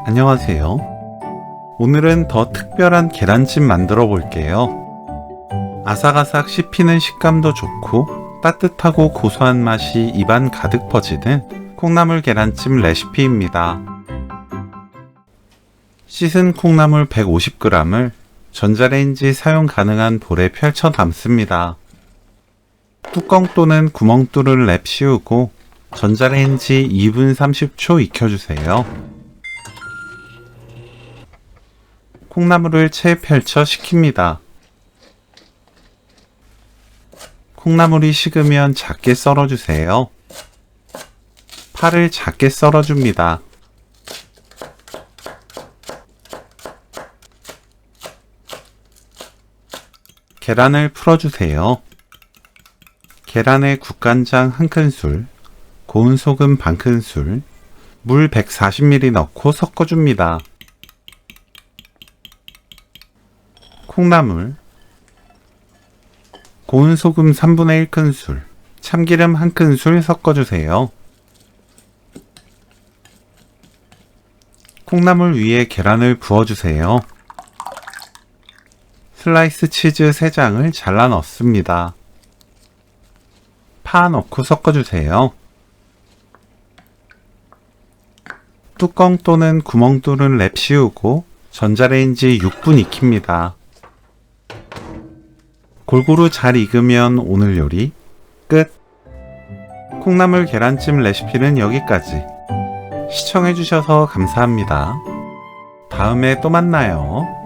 안녕하세요. 오늘은 더 특별한 계란찜 만들어 볼게요. 아삭아삭 씹히는 식감도 좋고 따뜻하고 고소한 맛이 입안 가득 퍼지는 콩나물 계란찜 레시피입니다. 씻은 콩나물 150g을 전자레인지 사용 가능한 볼에 펼쳐 담습니다. 뚜껑 또는 구멍 뚫을 랩 씌우고 전자레인지 2분 30초 익혀주세요. 콩나물을 채 펼쳐 식힙니다. 콩나물이 식으면 작게 썰어주세요. 파를 작게 썰어줍니다. 계란을 풀어주세요. 계란에 국간장 1큰술, 고운 소금 반큰술, 물 140ml 넣고 섞어줍니다. 콩나물, 고운 소금 3분의 1큰술, 참기름 1큰술 섞어주세요. 콩나물 위에 계란을 부어주세요. 슬라이스 치즈 3장을 잘라 넣습니다. 파 넣고 섞어주세요. 뚜껑 또는 구멍 뚫은 랩 씌우고 전자레인지 6분 익힙니다. 골고루 잘 익으면 오늘 요리 끝! 콩나물 계란찜 레시피는 여기까지. 시청해주셔서 감사합니다. 다음에 또 만나요.